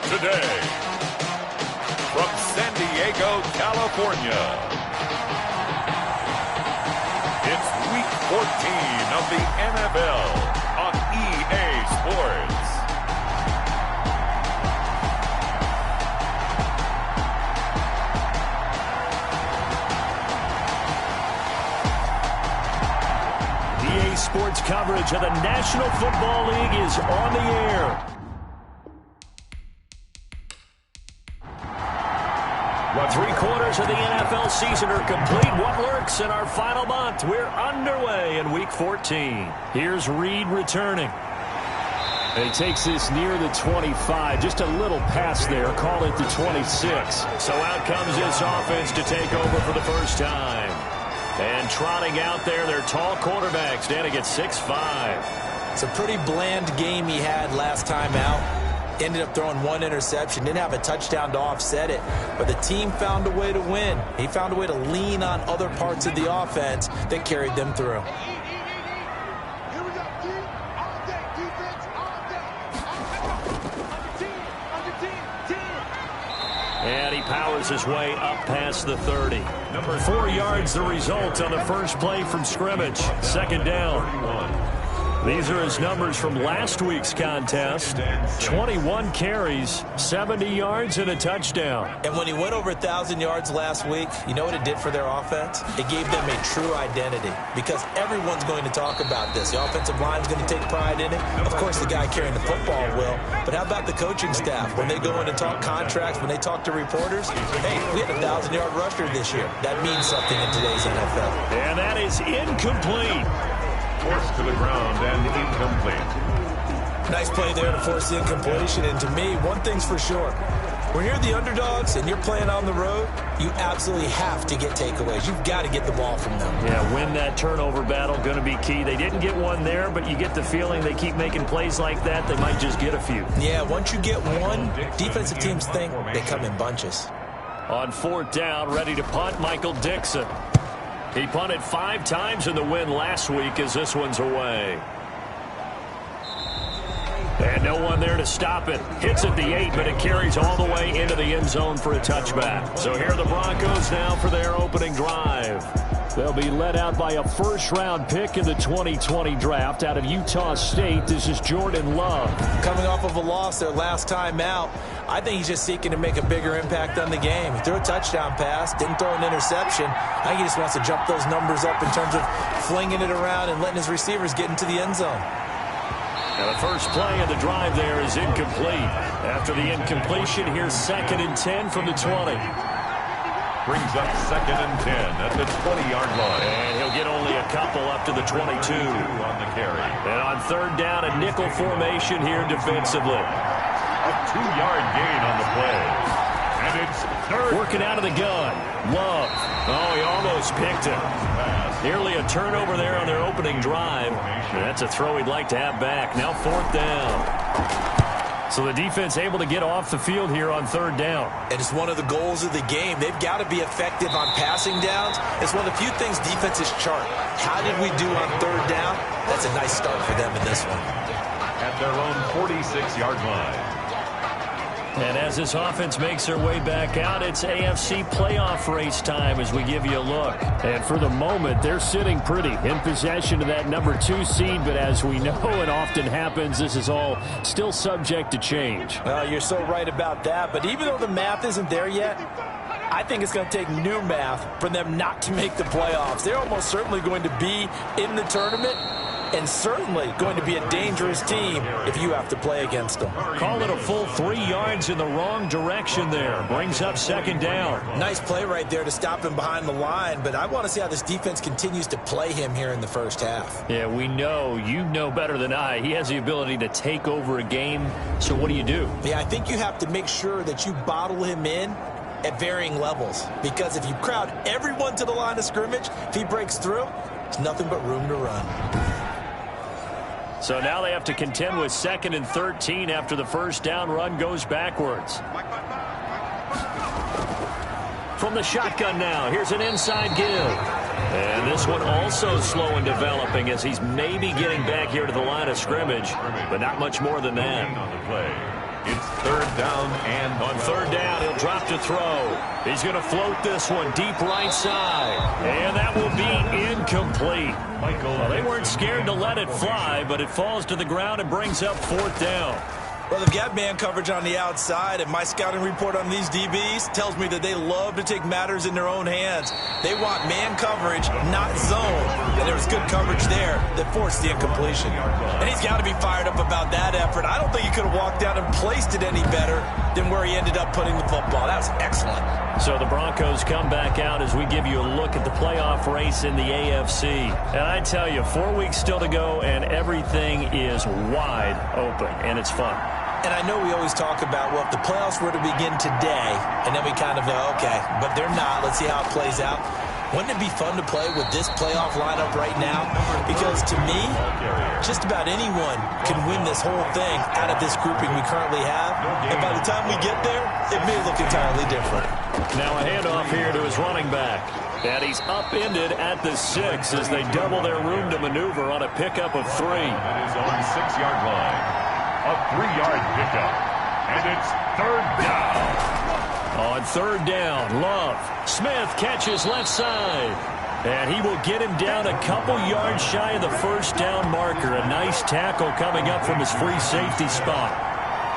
today, from San Diego, California, it's Week 14 of the NFL on EA Sports. EA Sports coverage of the National Football League is on the air. Well, 3/4 of the NFL season are complete. What lurks in our final month? We're underway in Week 14. Here's Reed returning. And he takes this near the 25. Just a little pass there. Call it the 26. So out comes this offense to take over for the first time. And trotting out there, their tall quarterbacks standing at 6'5". It's a pretty bland game he had last time out. Ended up throwing one interception. Didn't have a touchdown to offset it. But the team found a way to win. He found a way to lean on other parts of the offense that carried them through. And he powers his way up past the 30. 4 yards the result on the first play from scrimmage. Second down. These are his numbers from last week's contest. 21 carries, 70 yards, and a touchdown. And when he went over 1,000 yards last week, you know what it did for their offense? It gave them a true identity because everyone's going to talk about this. The offensive line's going to take pride in it. Of course, the guy carrying the football will. But how about the coaching staff? When they go in and talk contracts, when they talk to reporters, hey, we had a 1,000-yard rusher this year. That means something in today's NFL. And that is incomplete. Forced to the ground and incomplete. Nice play there to force the incompletion. And to me, one thing's for sure. When you're the underdogs and you're playing on the road, you absolutely have to get takeaways. You've got to get the ball from them. Yeah, win that turnover battle, going to be key. They didn't get one there, but you get the feeling they keep making plays like that, they might just get a few. Yeah, once you get one, defensive teams think they come in bunches. On 4th down, ready to punt, Michael Dixon. He punted 5 times in the win last week as this one's away. And no one there to stop it. Hits at the 8, but it carries all the way into the end zone for a touchback. So here are the Broncos now for their opening drive. They'll be led out by a first-round pick in the 2020 draft out of Utah State. This is Jordan Love. Coming off of a loss their last time out, I think he's just seeking to make a bigger impact on the game. He threw a touchdown pass, didn't throw an interception. I think he just wants to jump those numbers up in terms of flinging it around and letting his receivers get into the end zone. Now the first play of the drive there is incomplete. After the incompletion, here's 2nd and 10 from the 20. Brings up 2nd and 10 at the 20-yard line. And he'll get only a couple up to the 22. On the carry. And on 3rd down, a nickel formation here defensively. A 2-yard gain on the play. And it's 3rd. Working out of the gun. Love. Oh, he almost picked it. Nearly a turnover there on their opening drive. That's a throw he'd like to have back. Now 4th down. So the defense able to get off the field here on 3rd down. And it's one of the goals of the game. They've got to be effective on passing downs. It's one of the few things defenses chart. How did we do on 3rd down? That's a nice start for them in this one. At their own 46-yard line. And as this offense makes their way back out, it's AFC playoff race time as we give you a look. And for the moment, they're sitting pretty in possession of that number 2 seed. But as we know it often happens, this is all still subject to change. Well, you're so right about that. But even though the math isn't there yet, I think it's going to take new math for them not to make the playoffs. They're almost certainly going to be in the tournament and certainly going to be a dangerous team if you have to play against them. Call it a full 3 yards in the wrong direction there. Brings up 2nd down. Nice play right there to stop him behind the line, but I want to see how this defense continues to play him here in the first half. Yeah, we know. You know better than I. He has the ability to take over a game, so what do you do? Yeah, I think you have to make sure that you bottle him in at varying levels, because if you crowd everyone to the line of scrimmage, if he breaks through, it's nothing but room to run. So now they have to contend with 2nd and 13 after the first down run goes backwards. From the shotgun now, here's an inside give. And this one also slow in developing as he's maybe getting back here to the line of scrimmage, but not much more than that. It's third down and on third down, he'll drop to throw. He's going to float this one deep right side. And that will be incomplete. Well, they weren't scared to let it fly, but it falls to the ground and brings up fourth down. Well, they've got man coverage on the outside, and my scouting report on these DBs tells me that they love to take matters in their own hands. They want man coverage, not zone. And there was good coverage there that forced the incompletion. And he's got to be fired up about that effort. I don't think he could have walked out and placed it any better than where he ended up putting the football. That was excellent. So the Broncos come back out as we give you a look at the playoff race in the AFC. And I tell you, 4 weeks still to go, and everything is wide open, and it's fun. And I know we always talk about, well, if the playoffs were to begin today, and then we kind of go, okay, but they're not. Let's see how it plays out. Wouldn't it be fun to play with this playoff lineup right now? Because to me, just about anyone can win this whole thing out of this grouping we currently have. And by the time we get there, it may look entirely different. Now a handoff here to his running back. And he's upended at the 6 as they double their room to maneuver on a pickup of 3. That is on 6-yard line. A 3-yard pickup. And it's third down. On third down, Love. Smith catches left side. And he will get him down a couple yards shy of the first down marker. A nice tackle coming up from his free safety spot.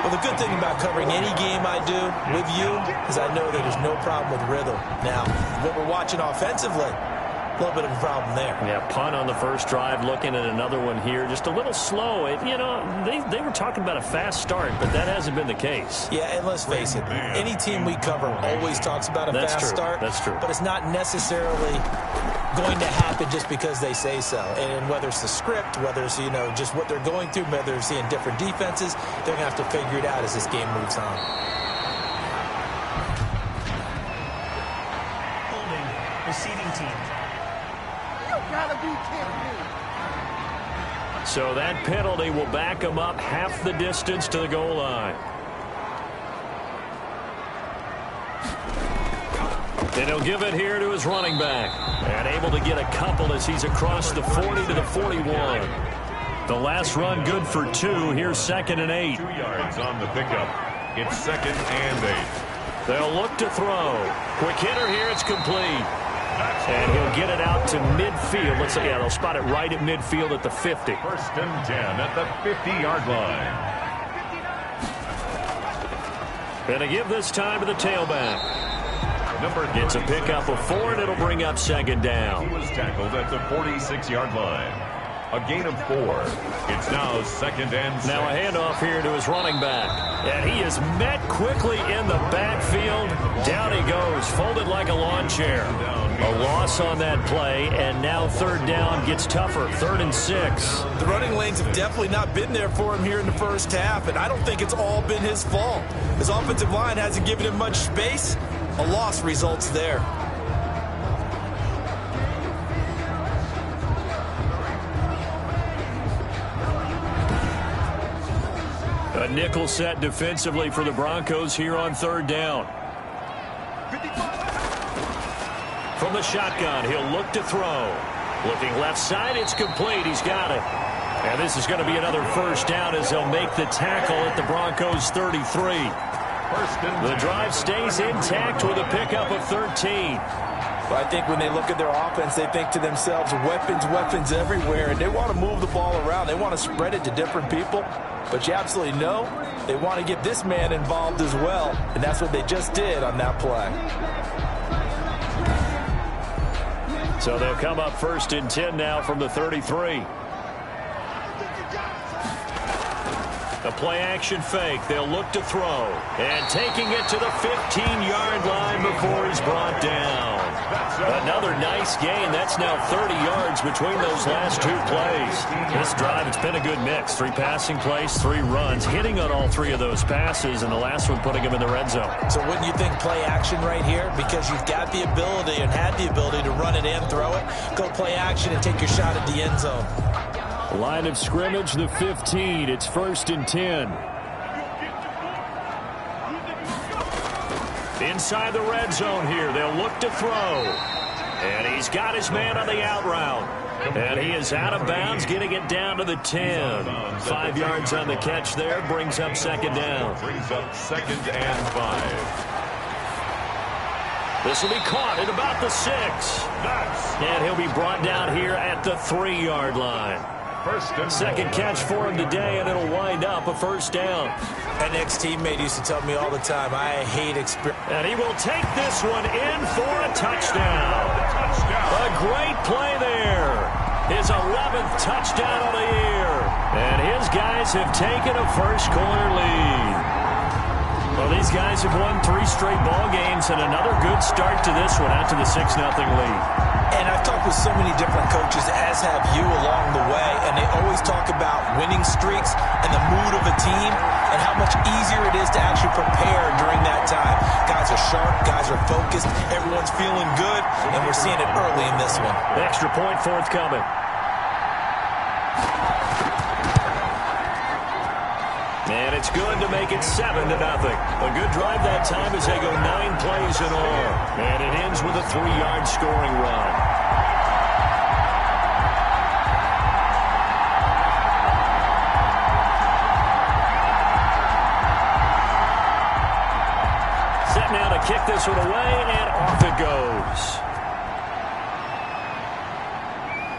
Well, the good thing about covering any game I do with you is I know that there's no problem with rhythm. Now, what we're watching offensively, a little bit of a problem there. Yeah, punt on the first drive, looking at another one here. Just a little slow. They were talking about a fast start, but that hasn't been the case. Yeah, and let's face it, any team we cover always talks about a fast start. That's true. But it's not necessarily going to happen just because they say so. And whether it's the script, whether it's, just what they're going through, whether they're seeing different defenses, they're going to have to figure it out as this game moves on. Holding, receiving team. Gotta be kidding me. So that penalty will back him up half the distance to the goal line. And he'll give it here to his running back. And able to get a couple as he's across the 40 to the 41. The last run good for 2. Here's 2nd and 8. 2 yards on the pickup. It's 2nd and 8. They'll look to throw. Quick hitter here. It's complete. And he'll get it out to midfield. Let's say, they'll spot it right at midfield at the 50. 1st and 10 at the 50-yard line. Going to give this time to the tailback. Gets a pickup of 4, and it'll bring up 2nd down. He was tackled at the 46-yard line. A gain of 4. It's now 2nd and 6. Now a handoff here to his running back. And he is met quickly in the backfield. Down he goes, folded like a lawn chair. A loss on that play, and now 3rd down gets tougher. 3rd and 6. The running lanes have definitely not been there for him here in the first half, and I don't think it's all been his fault. His offensive line hasn't given him much space. A loss results there. A nickel set defensively for the Broncos here on 3rd down. From the shotgun, he'll look to throw. Looking left side, it's complete. He's got it. And this is going to be another first down as they'll make the tackle at the Broncos 33. The drive stays intact with a pickup of 13. Well, I think when they look at their offense, they think to themselves, weapons everywhere, and they want to move the ball around. They want to spread it to different people. But you absolutely know they want to get this man involved as well, and that's what they just did on that play. So they'll come up 1st and 10 now from the 33. The play-action fake. They'll look to throw. And taking it to the 15-yard line before he's brought down. Another nice gain. That's now 30 yards between those last 2 plays. This drive, it's been a good mix. 3 passing plays, 3 runs. Hitting on all 3 of those passes, and the last one putting him in the red zone. So wouldn't you think play action right here? Because you've got the ability and had the ability to run it and throw it. Go play action and take your shot at the end zone. Line of scrimmage, the 15. It's 1st and 10. Inside the red zone here. They'll look to throw. And he's got his man on the out route. And he is out of bounds, getting it down to the 10. 5 yards on the catch there, brings up second down. Brings up 2nd and 5. This will be caught at about the 6. And he'll be brought down here at the 3-yard line. Second catch for him today, and it'll wind up a first down. An ex-teammate used to tell me all the time, I hate experience. And he will take this one in for a touchdown. A great play there. His 11th touchdown of the year. And his guys have taken a first-quarter lead. Well, these guys have won 3 straight ball games, and another good start to this one out to the 6-0 lead. And I've talked with so many different coaches, as have you along the way, and they always talk about winning streaks and the mood of a team and how much easier it is to actually prepare during that time. Guys are sharp, guys are focused, everyone's feeling good, and we're seeing it early in this one. Extra point forthcoming. And it's good to make it 7-0. A good drive that time as they go 9 plays in all. And it ends with a 3-yard scoring run. Set now to kick this one away, and off it goes.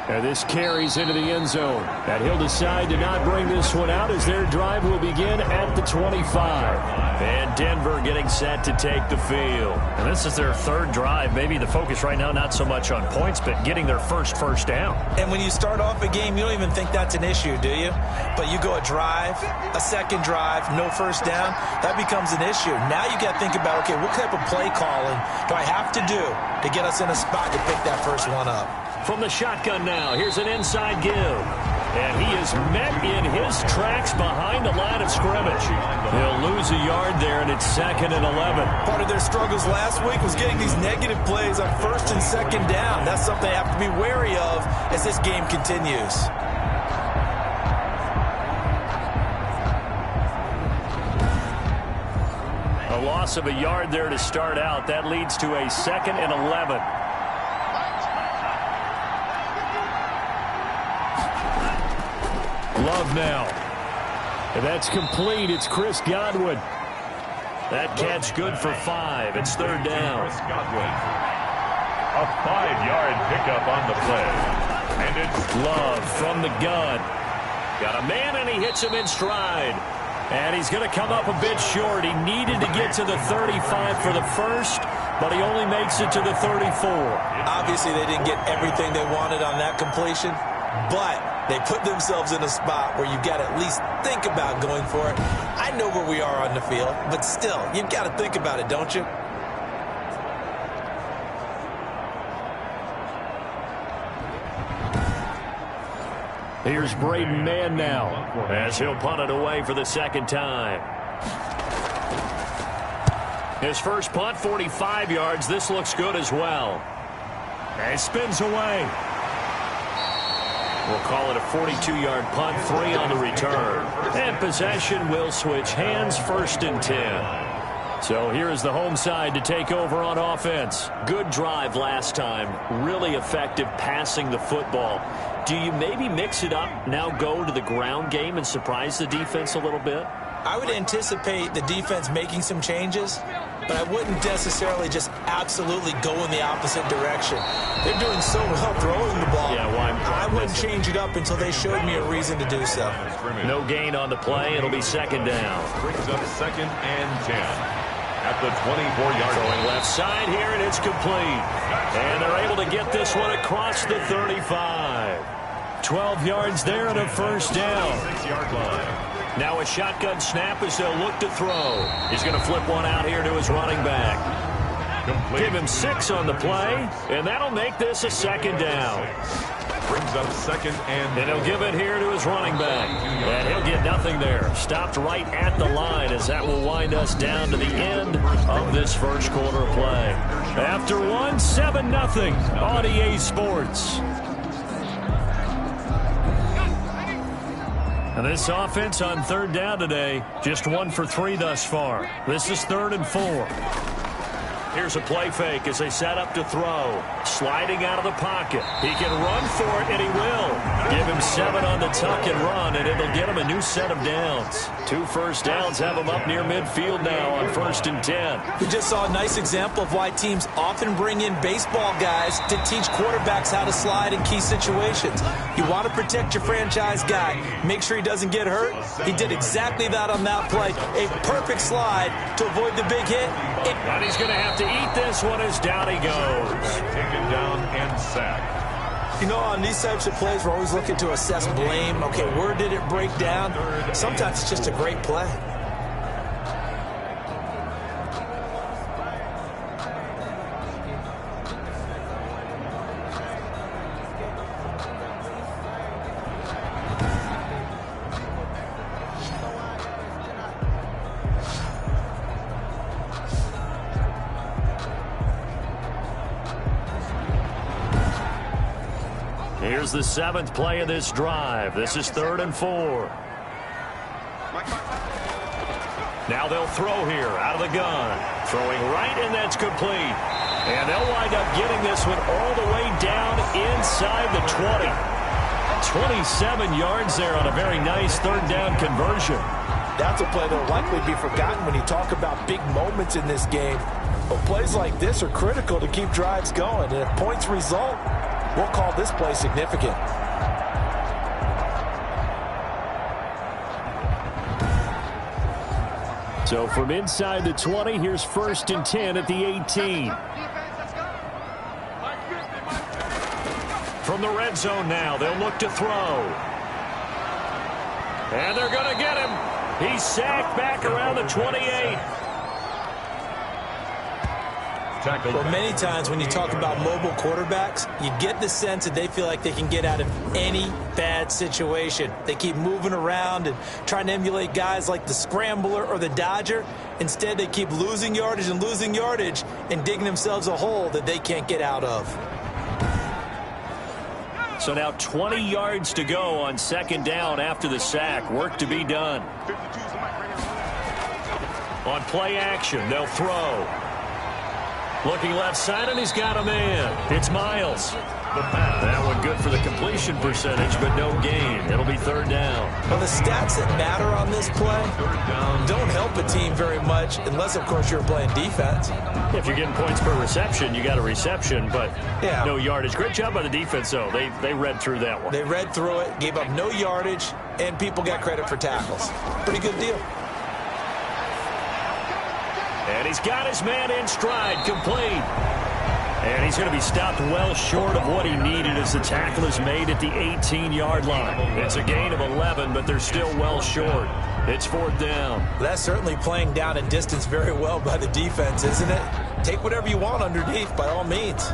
And this carries into the end zone. And he'll decide to not bring this one out as their drive will begin at the 25. And Denver getting set to take the field. And this is their 3rd drive. Maybe the focus right now not so much on points, but getting their first down. And when you start off a game, you don't even think that's an issue, do you? But you go a drive, a second drive, no first down, that becomes an issue. Now you got to think about, okay, what type of play calling do I have to do to get us in a spot to pick that first one up? From the shotgun now, here's an inside give. And he is met in his tracks behind the line of scrimmage. He'll lose a yard there, and it's 2nd and 11. Part of their struggles last week was getting these negative plays on 1st and 2nd down. That's something they have to be wary of as this game continues. A loss of a yard there to start out. That leads to a 2nd and 11. Love now. And that's complete. It's Chris Godwin. That catch good for 5. It's 3rd down. Chris Godwin. A 5-yard pickup on the play. And it's Love from the gun. Got a man, and he hits him in stride. And he's going to come up a bit short. He needed to get to the 35 for the first, but he only makes it to the 34. Obviously, they didn't get everything they wanted on that completion, but they put themselves in a spot where you've got to at least think about going for it. I know where we are on the field, but still, you've got to think about it, don't you? Here's Braden Mann now as he'll punt it away for the 2nd time. His first punt, 45 yards. This looks good as well. And spins away. We'll call it a 42-yard punt, 3 on the return. And possession will switch hands, 1st and 10. So here is the home side to take over on offense. Good drive last time. Really effective passing the football. Do you maybe mix it up, now go to the ground game and surprise the defense a little bit? I would anticipate the defense making some changes, but I wouldn't necessarily just absolutely go in the opposite direction. They're doing so well throwing the ball. Yeah, why? I wouldn't change it up until they showed me a reason to do so. No gain on the play. It'll be 2nd down. brings up 2nd and 10. At the 24-yard line. Going left side here, and it's complete. And they're able to get this one across the 35. 12 yards there and a first down. 6-yard line. Now a shotgun snap as they'll look to throw. He's going to flip one out here to his running back. Complete. Give him 6 on the play, and that'll make this a 2nd down. Brings up 2nd and he'll give it here to his running back. And he'll get nothing there. Stopped right at the line as that will wind us down to the end of this first quarter of play. After one, 7-0 on EA Sports. And this offense on 3rd down today, just 1 for 3 thus far. This is 3rd and 4. Here's a play fake as they set up to throw. Sliding out of the pocket. He can run for it, and he will. Give him 7 on the tuck and run, and it'll get him a new set of downs. 2 first downs have him up near midfield now on 1st and 10. We just saw a nice example of why teams often bring in baseball guys to teach quarterbacks how to slide in key situations. You want to protect your franchise guy. Make sure he doesn't get hurt. He did exactly that on that play. A perfect slide to avoid the big hit. And he's going to have to eat this one as down he goes. Taken down and sacked. You know, on these types of plays, we're always looking to assess blame. Okay, where did it break down? Sometimes it's just a great play. Here's the 7th play of this drive. This is 3rd and 4. Now they'll throw here out of the gun. Throwing right, and that's complete. And they'll wind up getting this one all the way down inside the 20. 27 yards there on a very nice 3rd down conversion. That's a play that will likely be forgotten when you talk about big moments in this game. But plays like this are critical to keep drives going. And if points result, we'll call this play significant. So from inside the 20, here's 1st and 10 at the 18. From the red zone now, they'll look to throw. And they're going to get him. He's sacked back around the 28. Well, many times when you talk about mobile quarterbacks, you get the sense that they feel like they can get out of any bad situation. They keep moving around and trying to emulate guys like the Scrambler or the Dodger. Instead, they keep losing yardage and digging themselves a hole that they can't get out of. So now 20 yards to go on 2nd down after the sack. Work to be done. On play action, they'll throw. Looking left side, and he's got a man. It's Miles. That one good for the completion percentage, but no gain. It'll be 3rd down. Well, the stats that matter on this play don't help a team very much unless, of course, you're playing defense. If you're getting points per reception, you got a reception, but no yardage. Great job by the defense, though. They read through that one. They read through it, gave up no yardage, and people got credit for tackles. Pretty good deal. And he's got his man in stride, complete. And he's going to be stopped well short of what he needed as the tackle is made at the 18-yard line. It's a gain of 11, but they're still well short. It's 4th down. That's certainly playing down and distance very well by the defense, isn't it? Take whatever you want underneath, by all means.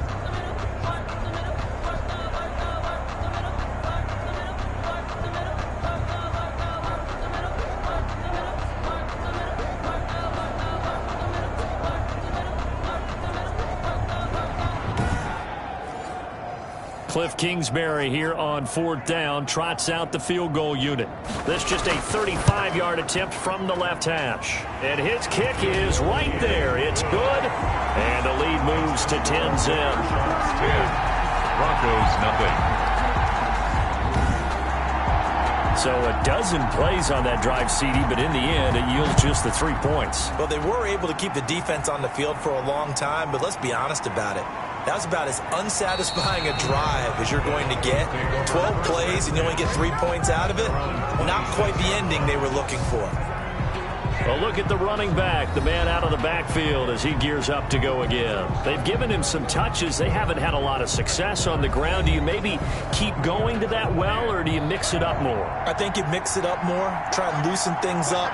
Cliff Kingsbury here on 4th down trots out the field goal unit. This just a 35-yard attempt from the left hash. And his kick is right there. It's good. And the lead moves to 10-zip. Broncos, nothing. So a dozen plays on that drive, CD, but in the end, it yields just the 3 points. Well, they were able to keep the defense on the field for a long time, but let's be honest about it. That was about as unsatisfying a drive as you're going to get. 12 plays and you only get 3 points out of it. Not quite the ending they were looking for. Well, look at the running back, the man out of the backfield as he gears up to go again. They've given him some touches. They haven't had a lot of success on the ground. Do you maybe keep going to that well, or do you mix it up more? I think you mix it up more, try and loosen things up.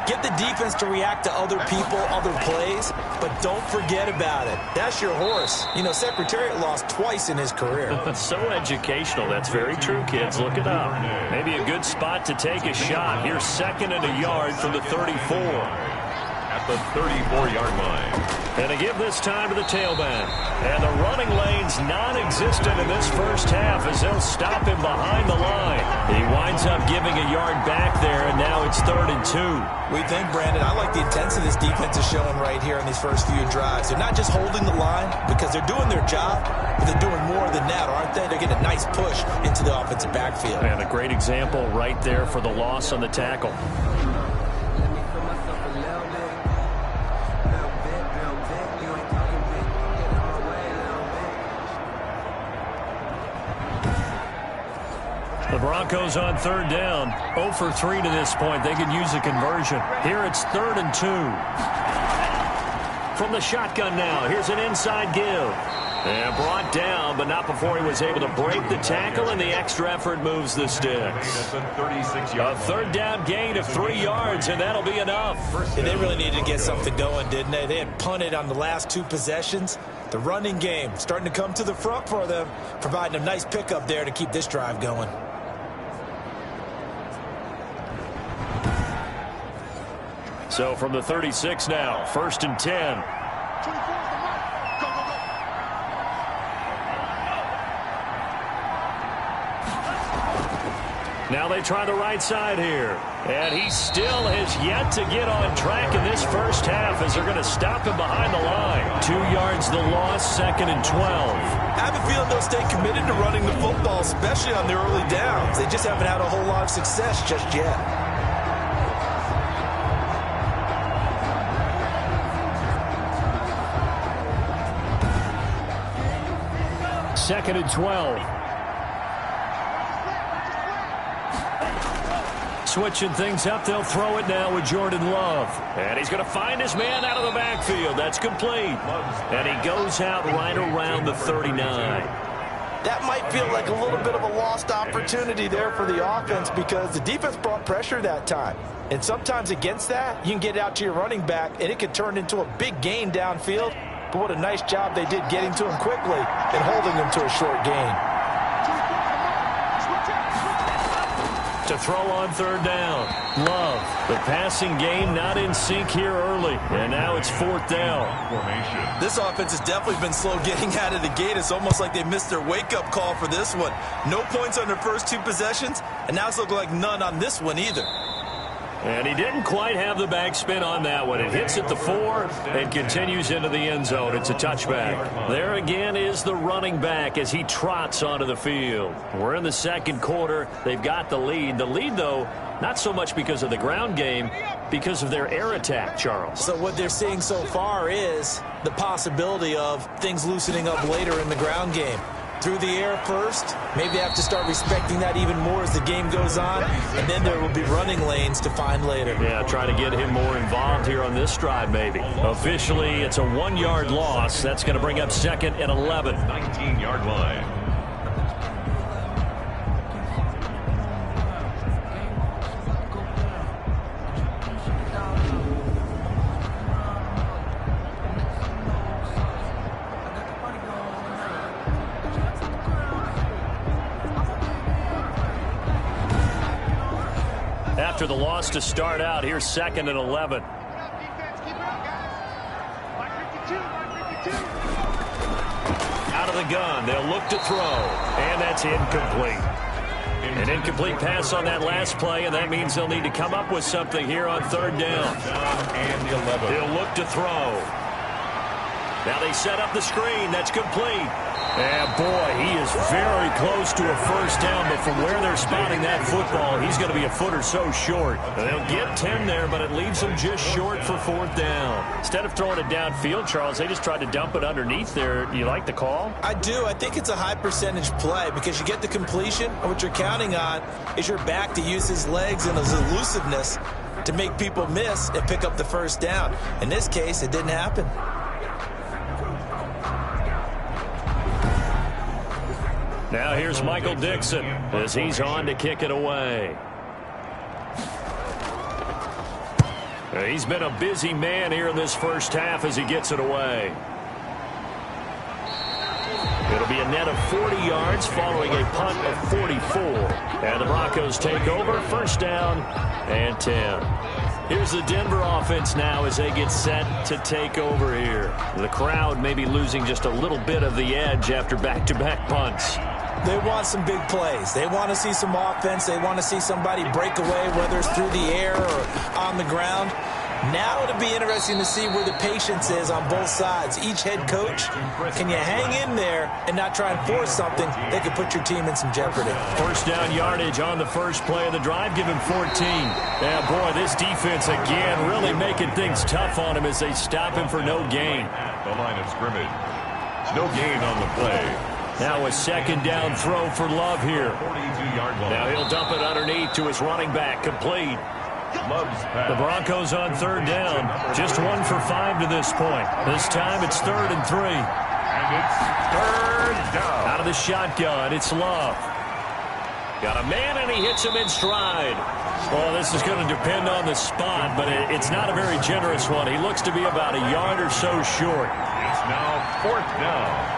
Get the defense to react to other people, other plays, but don't forget about it. That's your horse. You know, Secretariat lost twice in his career. So educational. That's very true, kids. Look it up. Maybe a good spot to take a shot. Here's 2nd and a yard from the 34. at the 34-yard line. And to give this time to the tailback. And the running lane's non-existent in this first half as they'll stop him behind the line. He winds up giving a yard back there, and now it's 3rd and 2. We think, Brandon, I like the intensity this defense is showing right here in these first few drives. They're not just holding the line because they're doing their job, but they're doing more than that, aren't they? They're getting a nice push into the offensive backfield. And a great example right there for the loss on the tackle. The Broncos on 3rd down. 0 for 3 to this point. They could use a conversion. Here it's 3rd and 2. From the shotgun now. Here's an inside give. And brought down, but not before he was able to break the tackle, and the extra effort moves the sticks. A 3rd down gain of 3 yards, and that'll be enough. Yeah, they really needed to get something going, didn't they? They had punted on the last 2 possessions. The running game starting to come to the front for them, providing a nice pickup there to keep this drive going. So from the 36 now, 1st and 10. Now they try the right side here. And he still has yet to get on track in this first half as they're going to stop him behind the line. 2 yards the loss, 2nd and 12. I have a feeling they'll stay committed to running the football, especially on the early downs. They just haven't had a whole lot of success just yet. 2nd and 12. Switching things up, they'll throw it now with Jordan Love. And he's going to find his man out of the backfield. That's complete. And he goes out right around the 39. That might feel like a little bit of a lost opportunity there for the offense because the defense brought pressure that time. And sometimes against that, you can get out to your running back, and it could turn into a big gain downfield. But what a nice job they did getting to him quickly and holding him to a short gain. To throw on 3rd down. Love. The passing game not in sync here early. And now it's 4th down. This offense has definitely been slow getting out of the gate. It's almost like they missed their wake-up call for this one. No points on their first 2 possessions, and now it's looking like none on this one either. And he didn't quite have the backspin on that one. It hits at the 4 and continues into the end zone. It's a touchback. There again is the running back as he trots onto the field. We're in the 2nd quarter. They've got the lead. The lead, though, not so much because of the ground game, because of their air attack, Charles. So what they're seeing so far is the possibility of things loosening up later in the ground game. Through the air first. Maybe they have to start respecting that even more as the game goes on. And then there will be running lanes to find later. Yeah, try to get him more involved here on this drive maybe. Officially, it's a 1-yard loss. That's going to bring up 2nd and 11. 19-yard line. After the loss to start out, here's 2nd and 11. Out of the gun, they'll look to throw, and that's incomplete. An incomplete pass on that last play, and that means they'll need to come up with something here on 3rd down. And the 11. They'll look to throw. Now they set up the screen. That's complete. And, boy, he is very close to a first down, but from where they're spotting that football, he's going to be a foot or so short. They'll get 10 there, but it leaves them just short for 4th down. Instead of throwing it downfield, Charles, they just tried to dump it underneath there. Do you like the call? I do. I think it's a high-percentage play because you get the completion, and what you're counting on is your back to use his legs and his elusiveness to make people miss and pick up the first down. In this case, it didn't happen. Now here's Michael Dixon as he's on to kick it away. He's been a busy man here in this first half as he gets it away. It'll be a net of 40 yards following a punt of 44. And the Broncos take over, first down and 10. Here's the Denver offense now as they get set to take over here. The crowd may be losing just a little bit of the edge after back-to-back punts. They want some big plays. They want to see some offense. They want to see somebody break away, whether it's through the air or on the ground. Now it'll be interesting to see where the patience is on both sides. Each head coach, can you hang in there and not try and force something that could put your team in some jeopardy? First down yardage on the first play of the drive, give him 14. Yeah, boy, this defense again really making things tough on him as they stop him for no gain. The line of scrimmage. No gain on the play. Now a second down throw for Love here. 42-yard line. Now he'll dump it underneath to his running back, complete. Love's pass. The Broncos on third down. Just 1 for 5 to this point. This time it's 3rd and 3. And it's third down. Out of the shotgun, it's Love. Got a man, and he hits him in stride. Well, this is going to depend on the spot, but it's not a very generous one. He looks to be about a yard or so short. It's now 4th down.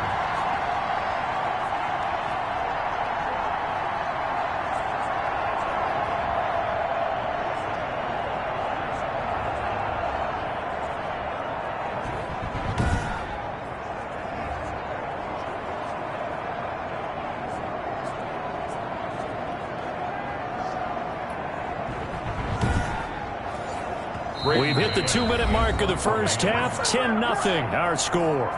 We've hit the 2-minute mark of the first half. 10-0 our score.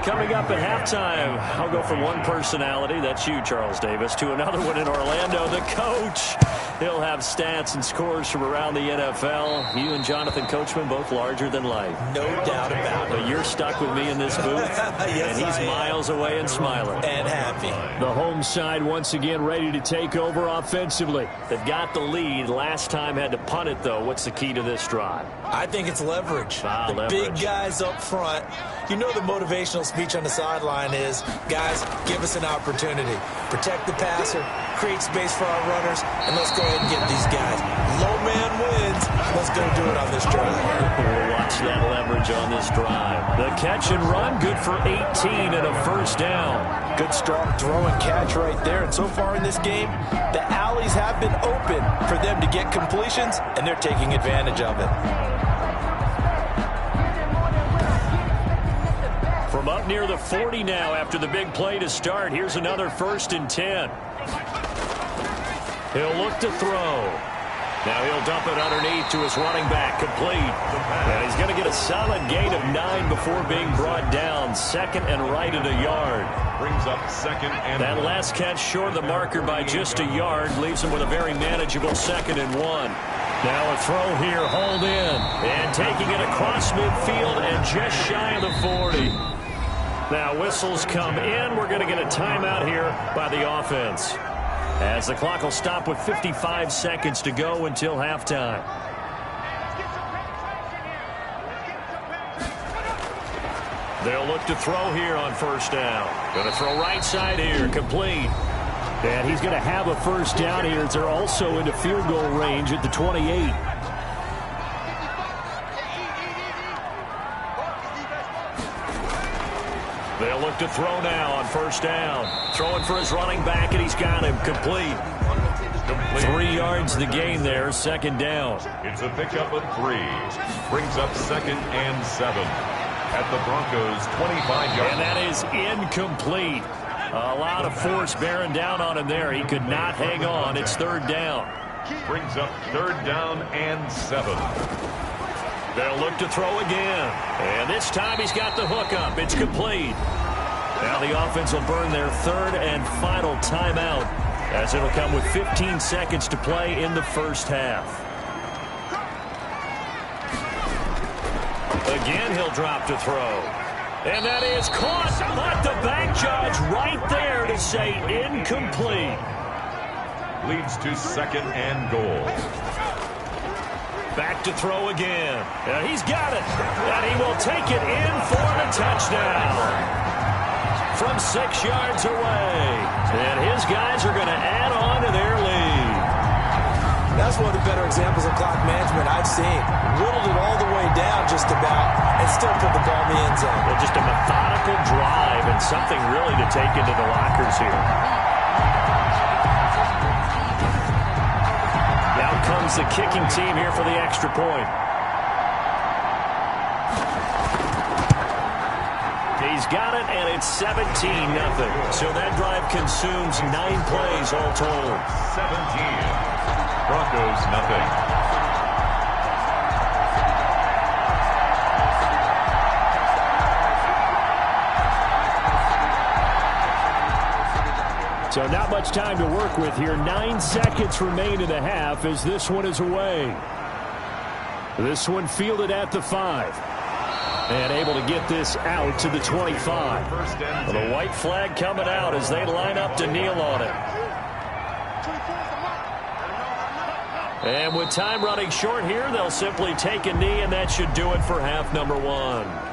Coming up at halftime, I'll go from one personality, that's you, Charles Davis, to another one in Orlando, the coach. He'll have stats and scores from around the NFL. You and Jonathan Coachman, both larger than life. No doubt about it. But you're stuck with me in this booth, Yes, and he's miles away and smiling. And happy. The home side once again ready to take over offensively. They've got the lead. Last time had to punt it, though. What's the key to this drive? I think it's leverage. The leverage. big guys up front. You know the motivational speech on the sideline is, guys, give us an opportunity. Protect the passer, create space for our runners, and let's go ahead and get these guys. Low man wins. Let's go do it on this drive. We'll watch that leverage on this drive. The catch and run, good for 18 and a first down. Good strong throw and catch right there. And so far in this game, the alleys have been open for them to get completions, and they're taking advantage of it. From up near the 40 now after the big play to start. Here's another 1st and 10. He'll look to throw. Now he'll dump it underneath to his running back, complete. And he's going to get a solid gain of 9 before being brought down. 2nd and right at a yard. Brings up 2nd and That last catch short of the marker by just a yard leaves him with a very manageable 2nd and 1. Now a throw here, hauled in. And taking it across midfield and just shy of the 40. Now whistles come in. We're going to get a timeout here by the offense, as the clock will stop with 55 seconds to go until halftime. They'll look to throw here on first down. Going to throw right side here, complete. And he's going to have a first down here as they're also into field goal range at the 28. They'll look to throw now on first down. Throwing for his running back, and he's got him complete. 3 yards the gain there, 2nd down. it's a pickup of 3. Brings up 2nd and 7 at the Broncos' 25-yard And that is incomplete. A lot of force bearing down on him there. He could not hang on. It's 3rd down. Brings up 3rd down and 7. They'll look to throw again. And this time he's got the hook up. It's complete. Now the offense will burn their 3rd and final timeout, as it'll come with 15 seconds to play in the first half. Again, he'll drop to throw. And that is caught, but the back judge right there to say incomplete. Leads to 2nd and goal. Back to throw again. He's got it. And he will take it in for the touchdown. From 6 yards away. And his guys are going to add on to their lead. That's one of the better examples of clock management I've seen. Whittled it all the way down just about and still put the ball in the end zone. Well, just a methodical drive and something really to take into the lockers here. Now Out comes the kicking team here for the extra point. He's got it, and it's 17-0. So that drive consumes 9 plays all told. 17. Broncos, nothing. So not much time to work with here. 9 seconds remain in the half as this one is away. This one fielded at the 5. And able to get this out to the 25. Well, the white flag coming out as they line up to kneel on it. And with time running short here, they'll simply take a knee, and that should do it for half number 1.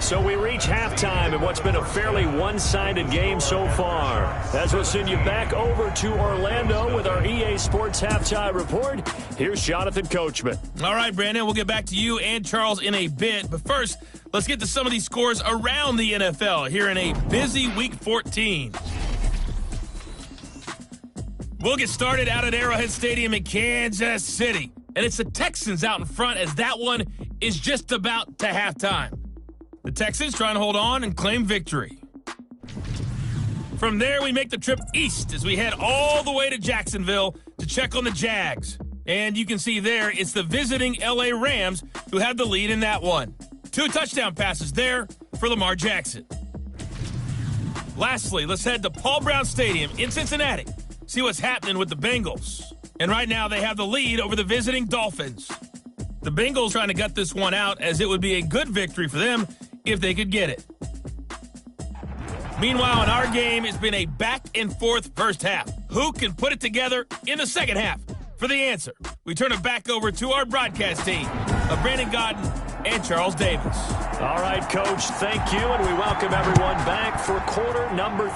So we reach halftime in what's been a fairly one-sided game so far. As we'll send you back over to Orlando with our EA Sports Halftime Report, here's Jonathan Coachman. All right, Brandon, we'll get back to you and Charles in a bit. But first, let's get to some of these scores around the NFL here in a busy Week 14. We'll get started out at Arrowhead Stadium in Kansas City. And it's the Texans out in front as that one is just about to halftime. The Texans trying to hold on and claim victory. From there, we make the trip east as we head all the way to Jacksonville to check on the Jags. And you can see there, it's the visiting LA Rams who have the lead in that one. 2 touchdown passes there for Lamar Jackson. Lastly, let's head to Paul Brown Stadium in Cincinnati. See what's happening with the Bengals. And right now, they have the lead over the visiting Dolphins. The Bengals trying to gut this one out as it would be a good victory for them if they could get it. Meanwhile, in our game, it's been a back-and-forth first half. Who can put it together in the second half? For the answer, we turn it back over to our broadcast team of Brandon Godden and Charles Davis. All right, Coach, thank you, and we welcome everyone back for quarter number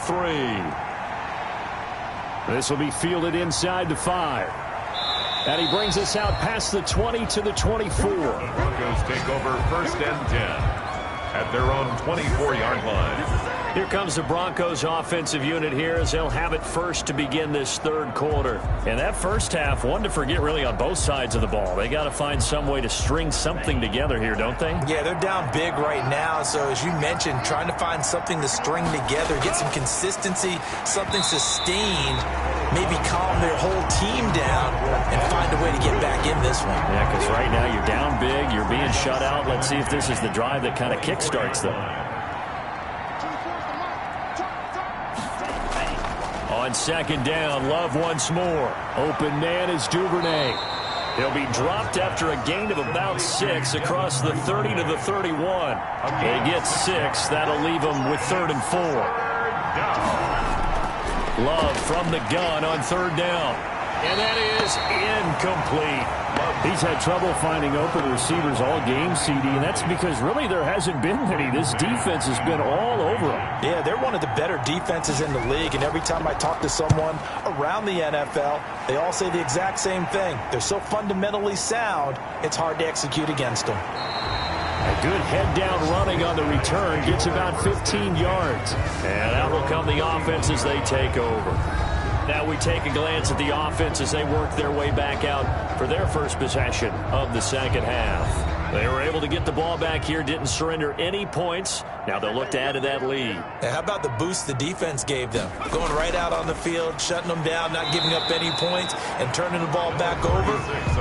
3. This will be fielded inside the 5. And he brings us out past the 20 to the 24. The Broncos take over first and 10 at their own 24-yard line. Here comes the Broncos offensive unit here as they'll have it first to begin this third quarter. And that first half, one to forget really on both sides of the ball. They got to find some way to string something together here, don't they? Yeah, they're down big right now. So as you mentioned, trying to find something to string together, get some consistency, something sustained, maybe calm their whole team down and find a way to get back in this one. Yeah, because right now you're down big, you're being shut out. Let's see if this is the drive that kind of kickstarts them. On second down, Love once more. Open man is Duvernay. He'll be dropped after a gain of about 6 across the 30 to the 31. They get 6. That'll leave them with 3rd and 4. Love from the gun on 3rd down. And that is incomplete. He's had trouble finding open receivers all game, CD, and that's because really there hasn't been many. This defense has been all over them. Yeah, they're one of the better defenses in the league, and every time I talk to someone around the NFL, they all say the exact same thing. They're so fundamentally sound, it's hard to execute against them. A good head-down running on the return gets about 15 yards. And out will come the offense as they take over. Now we take a glance at the offense as they work their way back out for their first possession of the second half. They were able to get the ball back here, didn't surrender any points. Now they'll look to add to that lead. Now, how about the boost the defense gave them? Going right out on the field, shutting them down, not giving up any points, and turning the ball back over.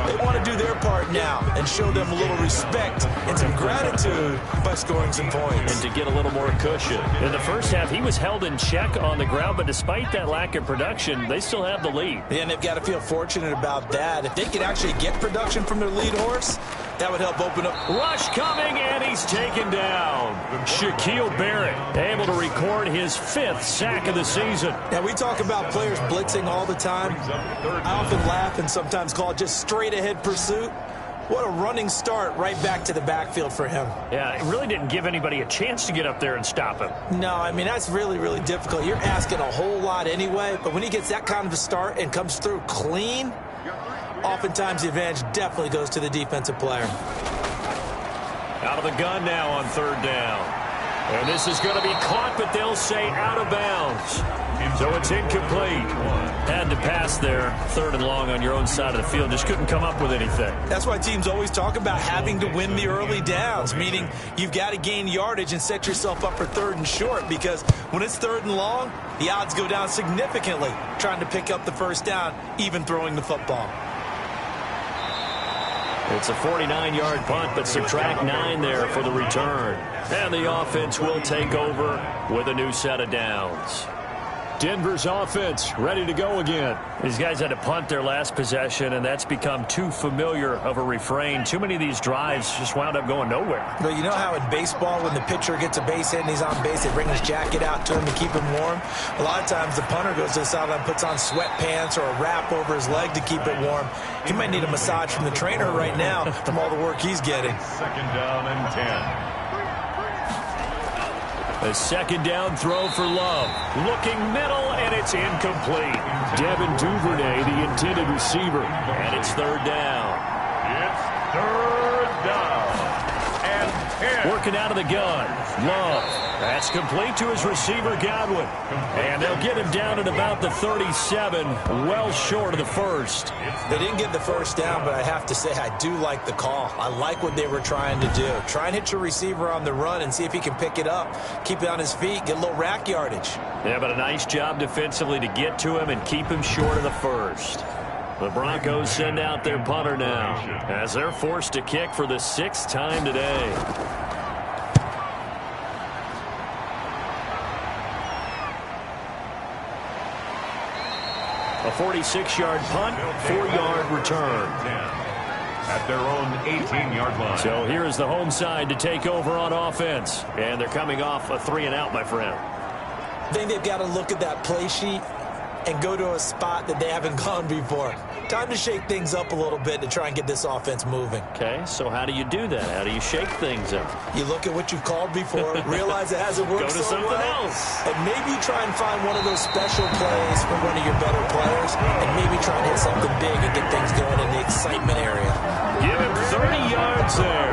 They want to do their part now and show them a little respect and some gratitude by scoring some points. And to get a little more cushion. In the first half, he was held in check on the ground, but despite that lack of production, they still have the lead. Yeah, and they've got to feel fortunate about that. If they could actually get production from their lead horse, that would help open up. Rush coming, and he's taken down. Shaquille Barrett able to record his 5th sack of the season. Now, we talk about players blitzing all the time. I often laugh and sometimes call it just straight-ahead pursuit. What a running start right back to the backfield for him. Yeah, it really didn't give anybody a chance to get up there and stop him. No, I mean, that's really, really difficult. You're asking a whole lot anyway, but when he gets that kind of a start and comes through clean, oftentimes the advantage definitely goes to the defensive player. Out of the gun now on 3rd down. And this is going to be caught, but they'll say out of bounds. So it's incomplete. Had to pass there, 3rd and long on your own side of the field. Just couldn't come up with anything. That's why teams always talk about having to win the early downs, meaning you've got to gain yardage and set yourself up for 3rd and short, because when it's 3rd and long, the odds go down significantly trying to pick up the first down, even throwing the football. It's a 49-yard punt, but subtract 9 there for the return. And the offense will take over with a new set of downs. Denver's offense ready to go again. These guys had to punt their last possession, and that's become too familiar of a refrain. Too many of these drives just wound up going nowhere. But you know how in baseball, when the pitcher gets a base hit and he's on base, they bring his jacket out to him to keep him warm? A lot of times the punter goes to the sideline, puts on sweatpants or a wrap over his leg to keep it warm. He might need a massage from the trainer right now from all the work he's getting. 2nd down and 10. A 2nd down throw for Love. Looking middle, and it's incomplete. Devin Duvernay, the intended receiver. And it's 3rd down. It's 3rd down and 10. Working out of the gun. Love. That's complete to his receiver, Godwin. And they'll get him down at about the 37, well short of the first. They didn't get the first down, but I have to say I do like the call. I like what they were trying to do. Try and hit your receiver on the run and see if he can pick it up. Keep it on his feet, get a little rack yardage. Yeah, but a nice job defensively to get to him and keep him short of the first. The Broncos send out their punter now as they're forced to kick for the 6th time today. A 46-yard punt, 4-yard return. At their own 18-yard line. So here is the home side to take over on offense. And they're coming off a 3-and-out, my friend. I think they've got to look at that play sheet and go to a spot that they haven't gone before. Time to shake things up a little bit to try and get this offense moving. Okay, so how do you do that? How do you shake things up? You look at what you've called before, realize it hasn't worked Go to so something well, else. and maybe try and find one of those special plays for one of your better players, and maybe try and hit something big and get things going in the excitement area. Give him 30 yards there.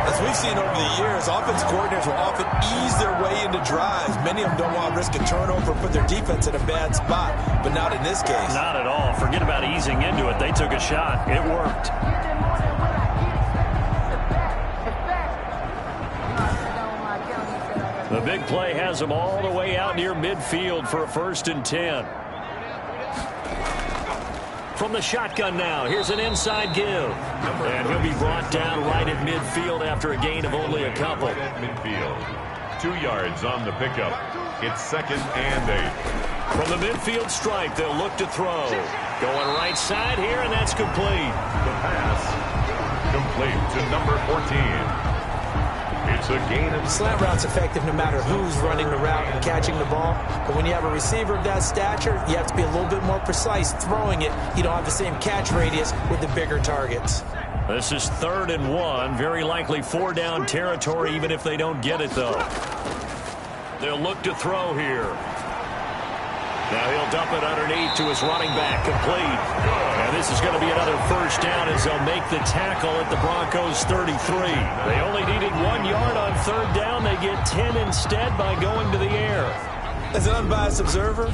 As we've seen over the years, offense coordinators will often ease their way into drives. Many of them don't want to risk a turnover or put their defense in a bad spot, but not in this case. Not at all. Forget about easing into it. They took a shot. It worked. The big play has them all the way out near midfield for a 1st and 10. From the shotgun now, here's an inside give. And he'll be brought down right at midfield after a gain of only a couple. Right at midfield. 2 yards on the pickup. It's 2nd and 8. From the midfield stripe, they'll look to throw. Going right side here, and that's complete. The pass complete to number 14. It's a gain of... Slant route's effective no matter who's running the route and catching the ball. But when you have a receiver of that stature, you have to be a little bit more precise throwing it. You don't have the same catch radius with the bigger targets. This is 3rd and 1. Very likely 4-down territory, even if they don't get it, though. They'll look to throw here. Now he'll dump it underneath to his running back, complete. And this is going to be another 1st down as they'll make the tackle at the Broncos' 33. They only needed 1 yard on 3rd down. They get 10 instead by going to the air. As an unbiased observer,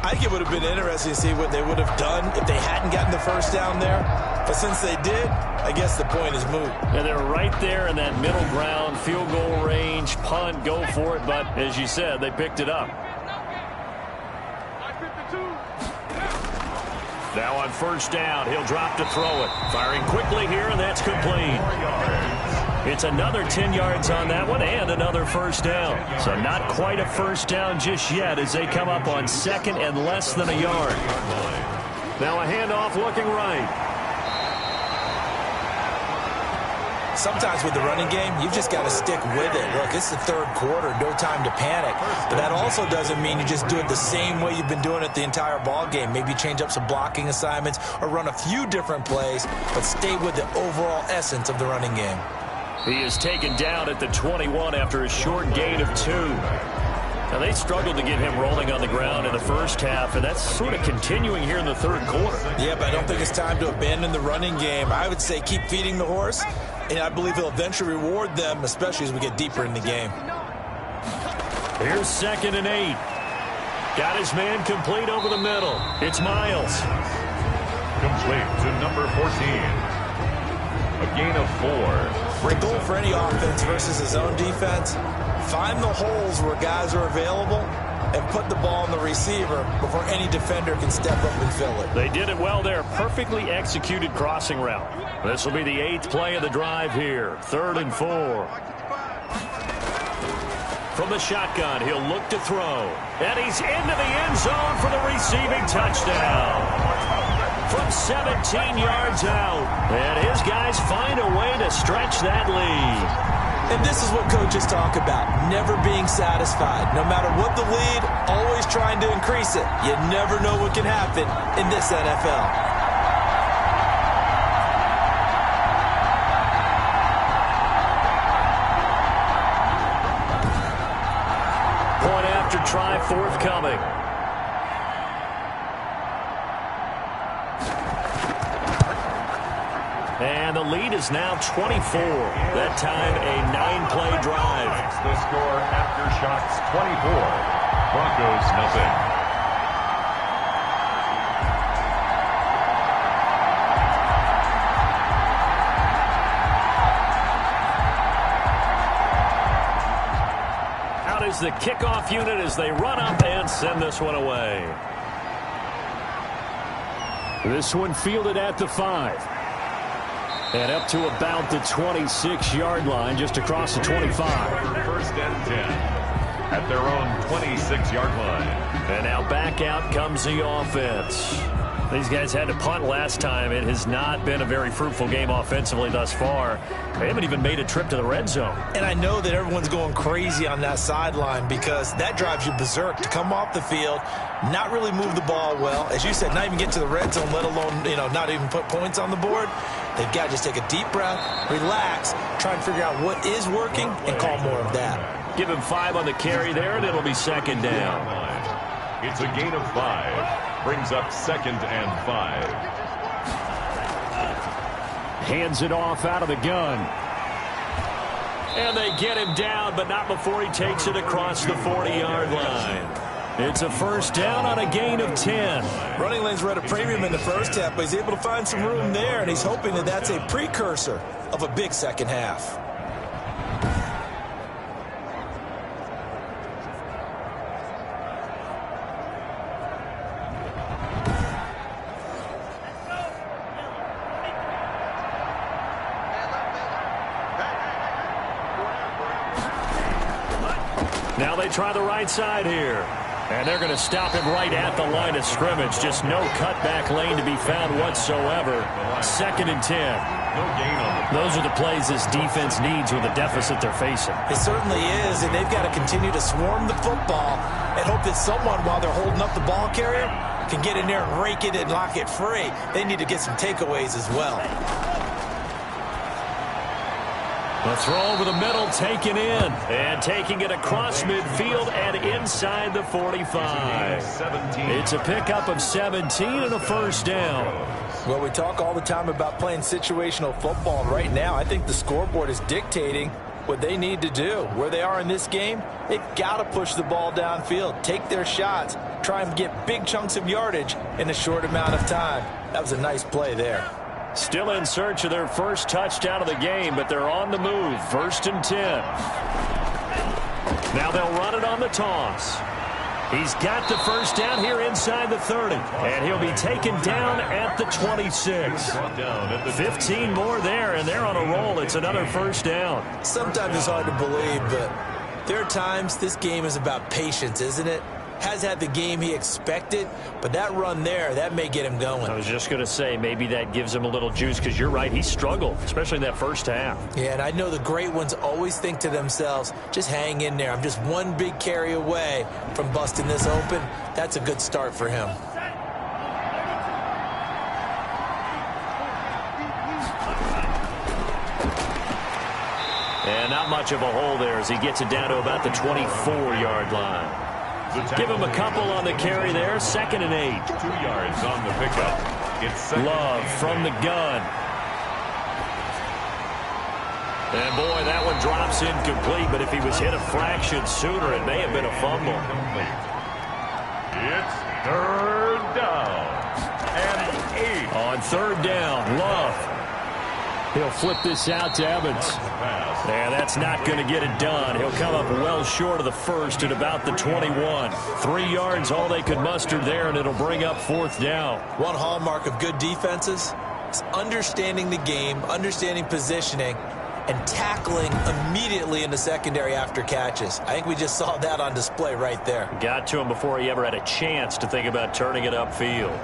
I think it would have been interesting to see what they would have done if they hadn't gotten the 1st down there. But since they did, I guess the point is moot. And they're right there in that middle ground, field goal range, punt, go for it. But as you said, they picked it up. Now on 1st down, he'll drop to throw it. Firing quickly here, and that's complete. It's another 10 yards on that one and another 1st down. So not quite a 1st down just yet as they come up on 2nd and less than a yard. Now a handoff looking right. Sometimes with the running game, you've just got to stick with it. Look, it's the 3rd quarter, no time to panic. But that also doesn't mean you just do it the same way you've been doing it the entire ball game. Maybe change up some blocking assignments or run a few different plays, but stay with the overall essence of the running game. He is taken down at the 21 after a short gain of 2. Now, they struggled to get him rolling on the ground in the 1st half, and that's sort of continuing here in the 3rd quarter. Yeah, but I don't think it's time to abandon the running game. I would say keep feeding the horse, and I believe he'll eventually reward them, especially as we get deeper in the game. Here's 2nd and 8. Got his man complete over the middle. It's Miles. Complete to number 14. A gain of 4. The goal for any offense versus his own defense, find the holes where guys are available and put the ball on the receiver before any defender can step up and fill it. They did it well there. Perfectly executed crossing route. This will be the 8th play of the drive here. 3rd and 4. From the shotgun, he'll look to throw. And he's into the end zone for the receiving touchdown. From 17 yards out. And his guys find a way to stretch that lead. And this is what coaches talk about, never being satisfied. No matter what the lead, always trying to increase it. You never know what can happen in this NFL. Point after try forthcoming. And the lead is now 24. That time a 9-play drive. The score Aftershocks 24. Broncos nothing. Out is the kickoff unit as they run up and send this one away. This one fielded at the 5. And up to about the 26-yard line, just across the 25. 1st and 10 at their own 26-yard line. And now back out comes the offense. These guys had to punt last time. It has not been a very fruitful game offensively thus far. They haven't even made a trip to the red zone. And I know that everyone's going crazy on that sideline because that drives you berserk to come off the field, not really move the ball well. As you said, not even get to the red zone, let alone, not even put points on the board. They've got to just take a deep breath, relax, try and figure out what is working, and call more of that. Give him 5 on the carry there, and it'll be 2nd down. It's a gain of 5. Brings up 2nd and 5. Hands it off out of the gun. And they get him down, but not before he takes it across the 40-yard line. It's a 1st down on a gain of 10. Running lanes were at a premium in the first half, but he's able to find some room there, and he's hoping that that's a precursor of a big second half. Now they try the right side here. And they're going to stop him right at the line of scrimmage. Just no cutback lane to be found whatsoever. 2nd and 10. No gain on the Those are the plays this defense needs with the deficit they're facing. It certainly is, and they've got to continue to swarm the football and hope that someone, while they're holding up the ball carrier, can get in there and rake it and lock it free. They need to get some takeaways as well. The throw over the middle, taken in. And taking it across midfield and inside the 45. It's a pickup of 17 and a 1st down. Well, we talk all the time about playing situational football, and right now I think the scoreboard is dictating what they need to do. Where they are in this game, they've got to push the ball downfield, take their shots, try and get big chunks of yardage in a short amount of time. That was a nice play there. Still in search of their first touchdown of the game, but they're on the move. 1st and 10. Now they'll run it on the toss. He's got the 1st down here inside the 30. And he'll be taken down at the 26. 15 more there, and they're on a roll. It's another 1st down. Sometimes it's hard to believe, but there are times this game is about patience, isn't it? Has had the game he expected, but that run there, that may get him going. I was just going to say, maybe that gives him a little juice, because you're right, he struggled, especially in that 1st half. Yeah, and I know the great ones always think to themselves, just hang in there. I'm just one big carry away from busting this open. That's a good start for him. And not much of a hole there as he gets it down to about the 24-yard line. Give him a couple on the carry there. 2nd and 8. 2 yards on the pickup. It's Love from the gun. And boy, that one drops incomplete, but if he was hit a fraction sooner, it may have been a fumble. It's third down and 8. On third down, Love. He'll flip this out to Evans. And that's not going to get it done. He'll come up well short of the first at about the 21. 3 yards, all they could muster there, and it'll bring up fourth down. One hallmark of good defenses is understanding the game, understanding positioning, and tackling immediately in the secondary after catches. I think we just saw that on display right there. Got to him before he ever had a chance to think about turning it upfield.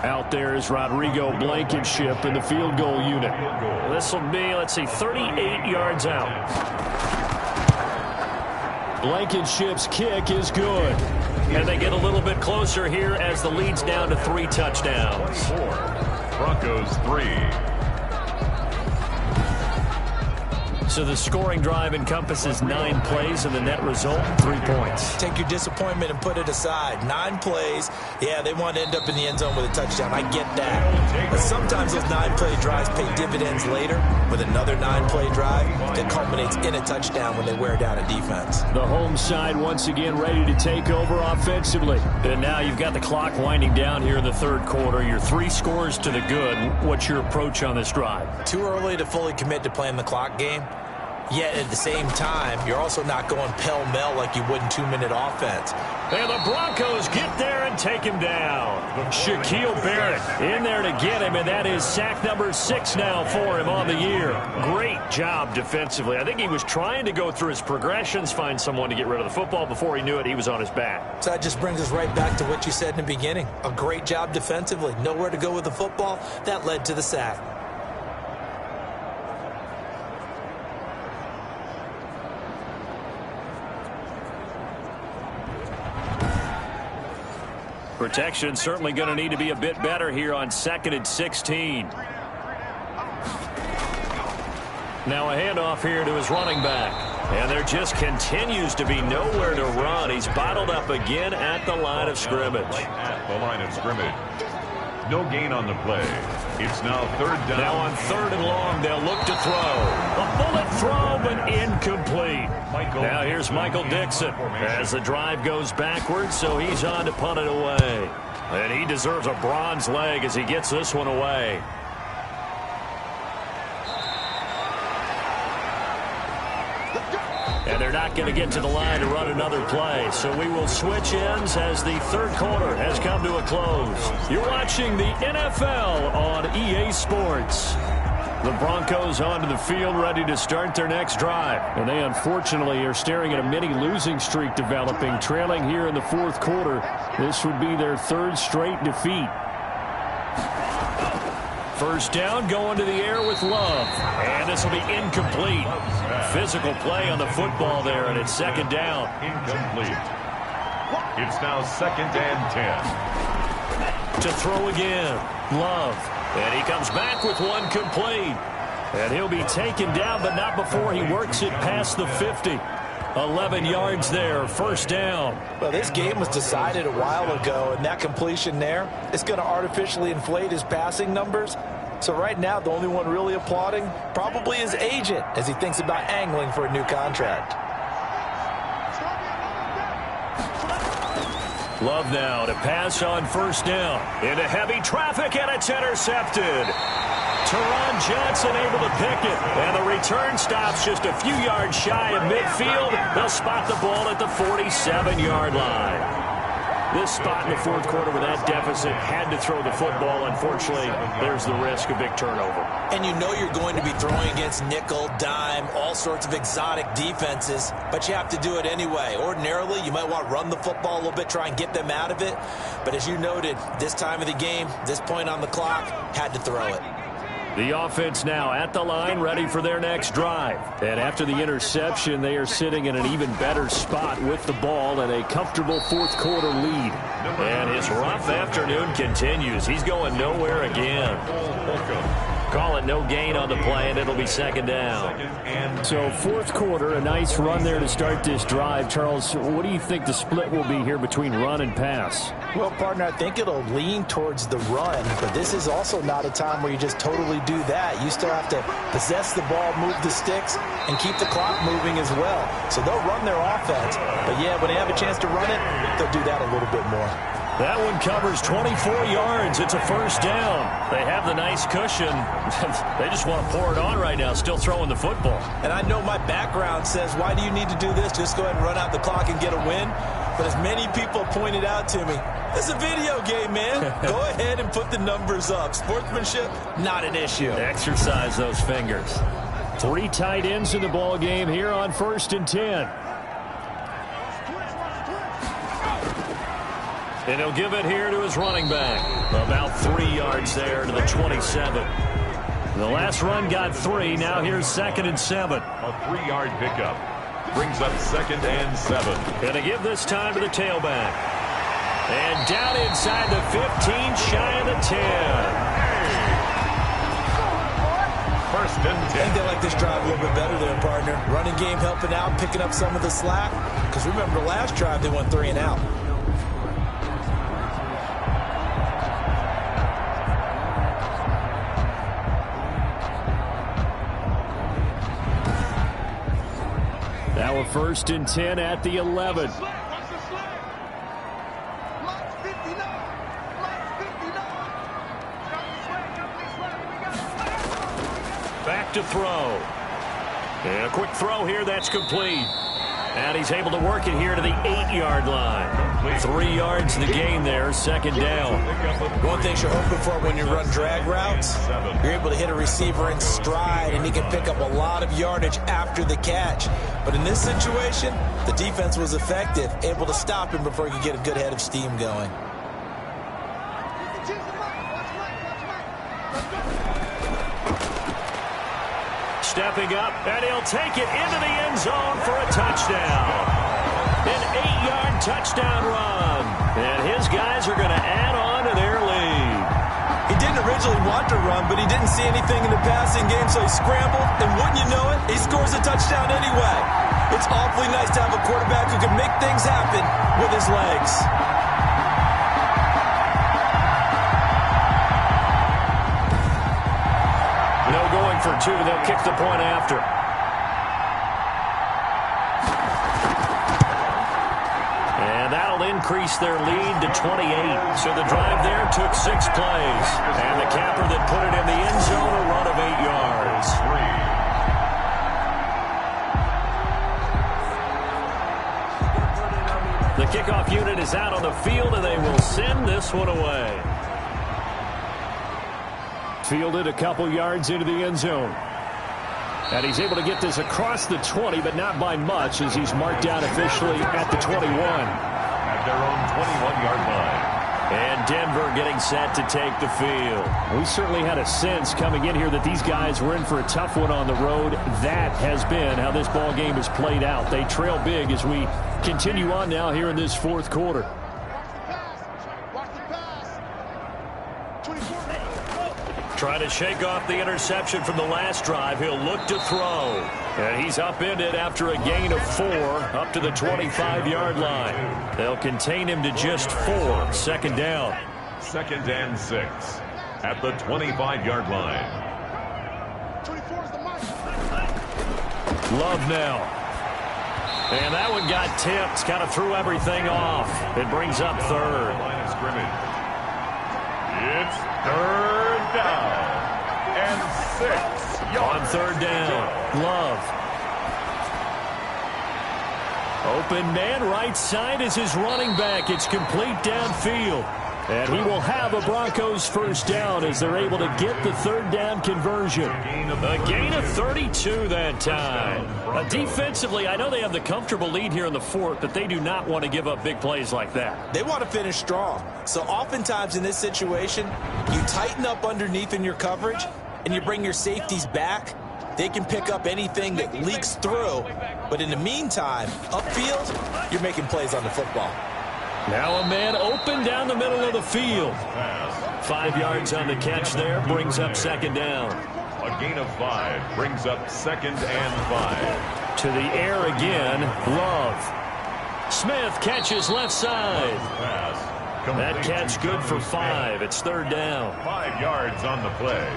Out there is Rodrigo Blankenship in the field goal unit. This will be, let's see, 38 yards out. Blankenship's kick is good. And they get a little bit closer here as the lead's down to 3 touchdowns. 4. Broncos 3. So the scoring drive encompasses 9 plays, and the net result, 3 points. Take your disappointment and put it aside. 9 plays. Yeah, they want to end up in the end zone with a touchdown. I get that. But sometimes those 9-play drives pay dividends later with another 9-play drive that culminates in a touchdown when they wear down a defense. The home side once again ready to take over offensively. And now you've got the clock winding down here in the third quarter. You're 3 scores to the good. What's your approach on this drive? Too early to fully commit to playing the clock game. Yet at the same time, you're also not going pell-mell like you would in 2-minute offense. And the Broncos get there and take him down. Shaquille Barrett in there to get him, and that is sack number 6 now for him on the year. Great job defensively. I think he was trying to go through his progressions, find someone to get rid of the football. Before he knew it, he was on his back. So that just brings us right back to what you said in the beginning. A great job defensively. Nowhere to go with the football. That led to the sack. Protection certainly going to need to be a bit better here on 2nd and 16. Now a handoff here to his running back. And there just continues to be nowhere to run. He's bottled up again at the line of scrimmage. At the line of scrimmage. No gain on the play. It's now third down. Now on 3rd and long, they'll look to throw. A bullet throw, but incomplete. Now here's Michael Dixon as the drive goes backwards, so he's on to punt it away. And he deserves a bronze leg as he gets this one away. And they're not going to get to the line to run another play. So we will switch ends as the third quarter has come to a close. You're watching the NFL on EA Sports. The Broncos onto the field ready to start their next drive. And they unfortunately are staring at a mini losing streak developing, trailing here in the fourth quarter. This would be their 3rd straight defeat. First down, going to the air with Love. And this will be incomplete. Physical play on the football there, and it's 2nd down. Incomplete. It's now 2nd and 10. To throw again, Love. And he comes back with one complete. And he'll be taken down, but not before he works it past the 50. 11 yards there, 1st down. Well, this game was decided a while ago, and that completion there is going to artificially inflate his passing numbers. So right now, the only one really applauding probably his agent as he thinks about angling for a new contract. Love now to pass on 1st down. Into heavy traffic, and it's intercepted. Teron Johnson able to pick it. And the return stops just a few yards shy of midfield. They'll spot the ball at the 47-yard line. This spot in the fourth quarter with that deficit had to throw the football. Unfortunately, there's the risk of big turnover. And you know you're going to be throwing against nickel, dime, all sorts of exotic defenses, but you have to do it anyway. Ordinarily, you might want to run the football a little bit, try and get them out of it. But as you noted, this time of the game, this point on the clock, had to throw it. The offense now at the line, ready for their next drive. And after the interception, they are sitting in an even better spot with the ball and a comfortable fourth quarter lead. And his rough afternoon continues. He's going nowhere again. Call it no gain on the play, and it'll be second down. So fourth quarter, a nice run there to start this drive. Charles, what do you think the split will be here between run and pass? Well, partner, I think it'll lean towards the run, but this is also not a time where you just totally do that. You still have to possess the ball, move the sticks, and keep the clock moving as well. So they'll run their offense, but yeah, when they have a chance to run it, they'll do that a little bit more. That one covers 24 yards. It's a first down. They have the nice cushion. They just want to pour it on right now, still throwing the football. And I know my background says, why do you need to do this? Just go ahead and run out the clock and get a win. But as many people pointed out to me, it's a video game, man. Go ahead and put the numbers up. Sportsmanship, not an issue. Exercise those fingers. 3 tight ends in the ball game here on 1st and 10. And he'll give it here to his running back. About 3 yards there to the 27. The last run got 3. Now here's 2nd and 7. A 3-yard pickup brings up 2nd and 7. Going to give this time to the tailback. And down inside the 15, shy of the 10. 1st and 10. I think they like this drive a little bit better there, partner. Running game helping out, picking up some of the slack. Because remember, the last drive they went 3 and out. Now a 1st and 10 at the 11. Back to throw. And a quick throw here, that's complete. And he's able to work it here to the 8-yard line. 3 yards to the gain there, 2nd down. One thing you're hoping for when you run drag routes, you're able to hit a receiver in stride, and he can pick up a lot of yardage after the catch. But in this situation, the defense was effective, able to stop him before he could get a good head of steam going. Stepping up, and he'll take it into the end zone for a touchdown. An 8-yard touchdown run. And his guys are going to add on to their lead. He didn't originally want to run, but he didn't see anything in the passing game, so he scrambled, and wouldn't you know it, he scores a touchdown anyway. It's awfully nice to have a quarterback who can make things happen with his legs. No going for 2. They'll kick the point after. And that'll increase their lead to 28. So the drive there took 6 plays. And the capper that put it in the end zone, a run of 8 yards. The kickoff unit is out on the field, and they will send this one away. Fielded a couple yards into the end zone. And he's able to get this across the 20, but not by much, as he's marked out officially at the 21. At their own 21-yard line. And Denver getting set to take the field. We certainly had a sense coming in here that these guys were in for a tough one on the road. That has been how this ball game has played out. They trail big as we continue on now here in this 4th quarter. Trying to shake off the interception from the last drive. He'll look to throw. And he's upended after a gain of 4 up to the 25-yard line. They'll contain him to just 4. 2nd down. 2nd and 6 at the 25-yard line. Love now. And that one got tipped. Kind of threw everything off. It brings up 3rd. Line of scrimmage. It's 3rd down and 6 yards. On 3rd down, Love. Open man right side is his running back. It's complete downfield. And he will have a Broncos 1st down as they're able to get the 3rd down conversion. A gain of 32 that time. Defensively, I know they have the comfortable lead here in the 4th, but they do not want to give up big plays like that. They want to finish strong. So oftentimes in this situation, you tighten up underneath in your coverage, and you bring your safeties back. They can pick up anything that leaks through. But in the meantime, upfield, you're making plays on the football. Now a man open down the middle of the field. 5 yards on the catch there, brings up second down. A gain of 5 brings up 2nd and 5. To the air again, Love. Smith catches left side. That catch good for 5. It's 3rd down. 5 yards on the play.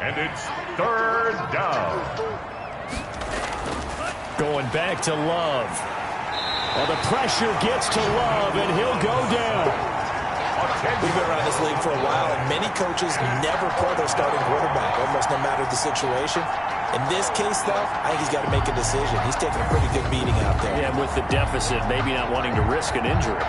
And it's 3rd down. Going back to Love. Well, the pressure gets to Love, and he'll go down. We've been around this league for a while, and many coaches never play their starting quarterback, almost no matter the situation. In this case, though, I think he's got to make a decision. He's taking a pretty good beating out there. Yeah, and with the deficit, maybe not wanting to risk an injury.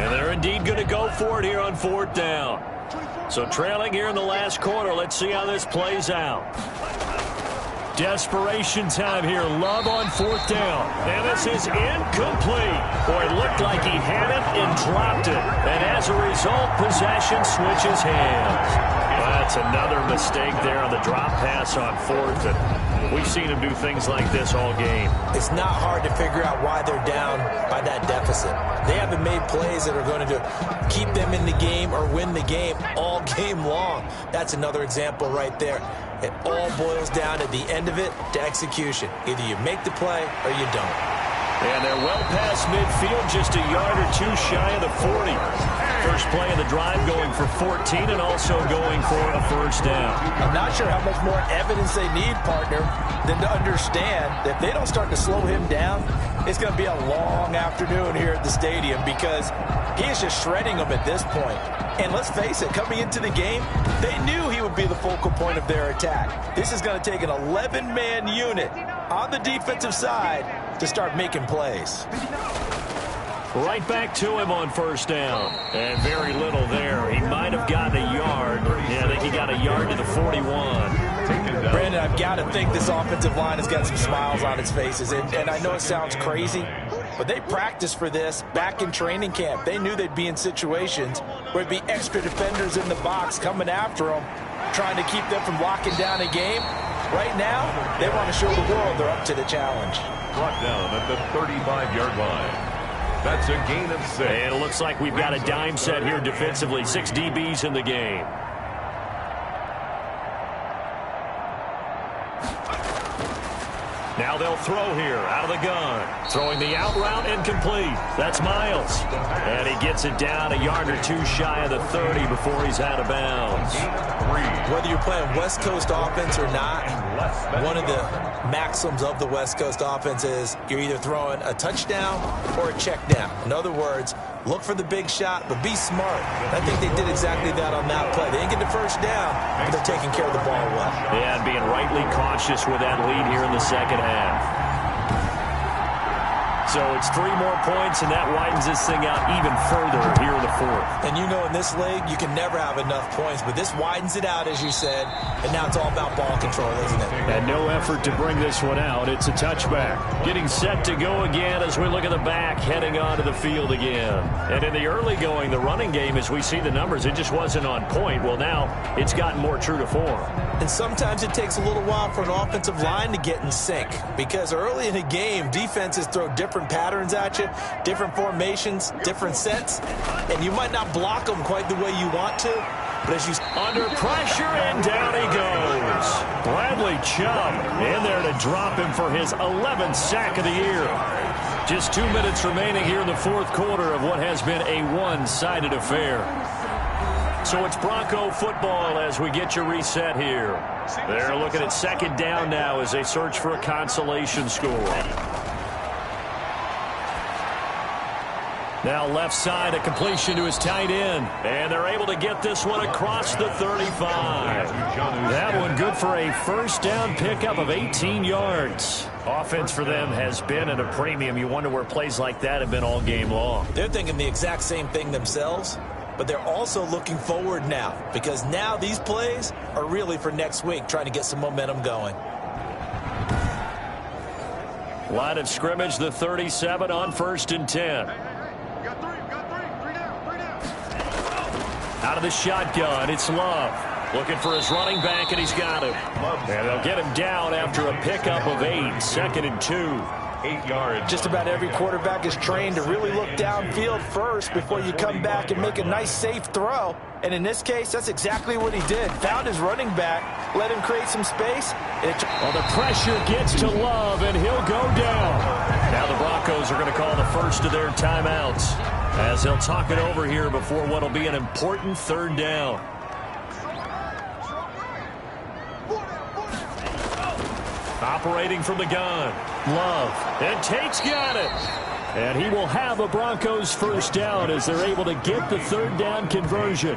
And they're indeed going to go for it here on 4th down. So trailing here in the last quarter. Let's see how this plays out. Desperation time here. Love on 4th down. And this is incomplete. Boy, it looked like he had it and dropped it. And as a result, possession switches hands. Well, that's another mistake there on the drop pass on 4th. And we've seen him do things like this all game. It's not hard to figure out why they're down by that deficit. They haven't made plays that are going to keep them in the game or win the game all game long. That's another example right there. It all boils down at the end of it to execution. Either you make the play or you don't. And they're well past midfield, just a yard or 2 shy of the 40. First play of the drive going for 14 and also going for a 1st down. I'm not sure how much more evidence they need, partner, than to understand that if they don't start to slow him down, it's going to be a long afternoon here at the stadium because he is just shredding them at this point. And let's face it, coming into the game, they knew he would be the focal point of their attack. This is going to take an 11-man unit on the defensive side to start making plays. Right back to him on 1st down. And very little there. He might have gotten a yard. Yeah, I think he got a yard to the 41. Brandon, I've got to think this offensive line has got some smiles on its faces. And I know it sounds crazy, but they practiced for this back in training camp. They knew they'd be in situations where there'd be extra defenders in the box coming after them, trying to keep them from locking down a game. Right now, they want to show the world they're up to the challenge. Brought down at the 35-yard line. That's a gain of 6. And it looks like we've got a dime set here defensively. 6 DBs in the game. Now they'll throw here out of the gun. Throwing the out route incomplete. That's Miles. And he gets it down a yard or 2 shy of the 30 before he's out of bounds. Whether you're playing West Coast offense or not, one of the maxims of the West Coast offense is you're either throwing a touchdown or a check down. In other words, look for the big shot, but be smart. And I think they did exactly that on that play. They didn't get the 1st down, but they're taking care of the ball well. Yeah, and being rightly cautious with that lead here in the second half. So it's 3 more points, and that widens this thing out even further here in the 4th. And you know in this league, you can never have enough points, but this widens it out, as you said, and now it's all about ball control, isn't it? And no effort to bring this one out. It's a touchback. Getting set to go again as we look at the back, heading onto the field again. And in the early going, the running game, as we see the numbers, it just wasn't on point. Well, now it's gotten more true to form. And sometimes it takes a little while for an offensive line to get in sync, because early in a game, defenses throw different patterns at you, different formations, different sets, and you might not block them quite the way you want to, but as you under pressure, and down he goes. Bradley Chubb in there to drop him for his 11th sack of the year. Just 2 minutes remaining here in the 4th quarter of what has been a one-sided affair. So it's Bronco football as we get you reset here. They're looking at 2nd down now as they search for a consolation score. Now left side, a completion to his tight end. And they're able to get this one across the 35. That one good for a 1st down pickup of 18 yards. Offense for them has been at a premium. You wonder where plays like that have been all game long. They're thinking the exact same thing themselves, but they're also looking forward now, because now these plays are really for next week, trying to get some momentum going. Line of scrimmage, the 37 on 1st and 10. Out of the shotgun, it's Love. Looking for his running back, and he's got him. And they'll get him down after a pickup of 8, 2nd and 2. 8 yards. Just about every quarterback is trained to really look downfield first before you come back and make a nice, safe throw. And in this case, that's exactly what he did. Found his running back, let him create some space. Well, the pressure gets to Love, and he'll go down. Now the Broncos are going to call the first of their timeouts as they'll talk it over here before what will be an important 3rd down. Operating from the gun. Love. And Tate's got it. And he will have a Broncos 1st down as they're able to get the 3rd down conversion.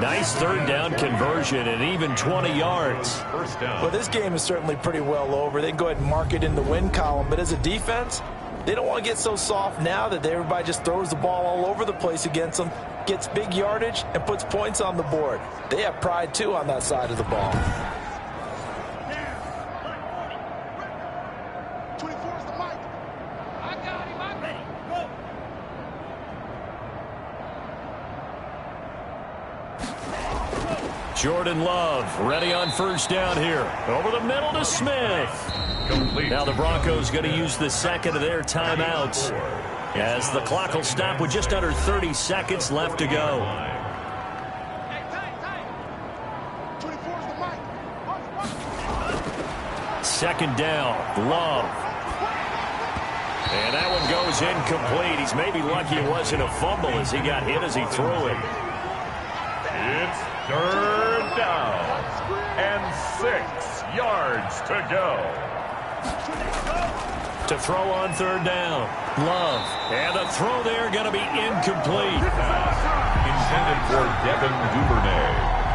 Nice 3rd down conversion and even 20 yards. First down. Well, this game is certainly pretty well over. They can go ahead and mark it in the win column. But as a defense, they don't want to get so soft now that everybody just throws the ball all over the place against them, gets big yardage, and puts points on the board. They have pride, too, on that side of the ball. Jordan Love ready on 1st down here. Over the middle to Smith. Complete. Now the Broncos going to use the 2nd of their timeouts as the clock will stop with just under 30 seconds left to go. 2nd down. Love. And that one goes incomplete. He's maybe lucky it wasn't a fumble as he got hit as he threw it. It's 3rd down and 6 yards to go. To throw on 3rd down. Love. And the throw there going to be incomplete. Intended for Devin Duvernay.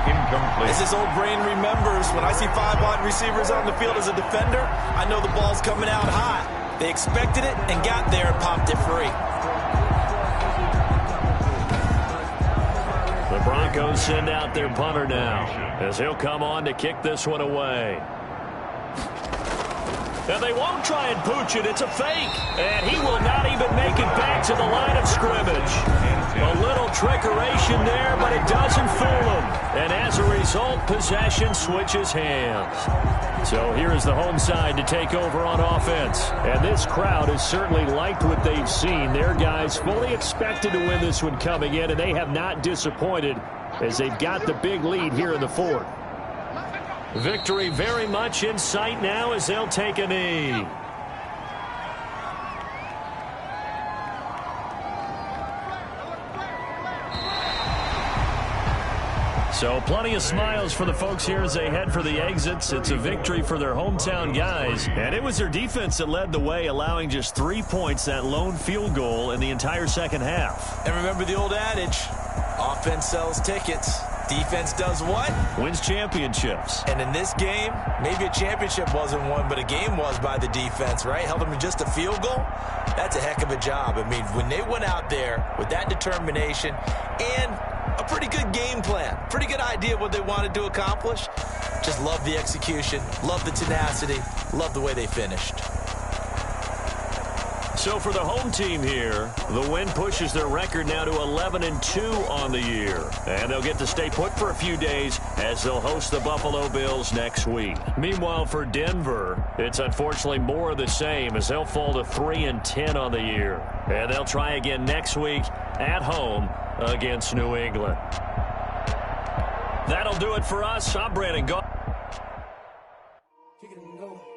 Incomplete. As his old brain remembers, when I see 5 wide receivers on the field as a defender, I know the ball's coming out high. They expected it and got there and popped it free. The Broncos send out their punter now as he'll come on to kick this one away. And they won't try and pooch it. It's a fake. And he will not even make it back to the line of scrimmage. A little trickeration there, but it doesn't fool him. And as a result, possession switches hands. So here is the home side to take over on offense. And this crowd has certainly liked what they've seen. Their guys fully expected to win this one coming in, and they have not disappointed as they've got the big lead here in the 4th. Victory very much in sight now as they'll take a knee. So plenty of smiles for the folks here as they head for the exits. It's a victory for their hometown guys. And it was their defense that led the way, allowing just 3 points, that lone field goal in the entire 2nd half. And remember the old adage, offense sells tickets. Defense does what? Wins championships. And in this game, maybe a championship wasn't won, but a game was by the defense, right? Held them to just a field goal. That's a heck of a job. I mean, when they went out there with that determination and a pretty good game plan, pretty good idea of what they wanted to accomplish, just love the execution, love the tenacity, love the way they finished. So for the home team here, the win pushes their record now to 11-2 on the year. And they'll get to stay put for a few days as they'll host the Buffalo Bills next week. Meanwhile, for Denver, it's unfortunately more of the same as they'll fall to 3-10 on the year. And they'll try again next week at home against New England. That'll do it for us. I'm Brandon Gault.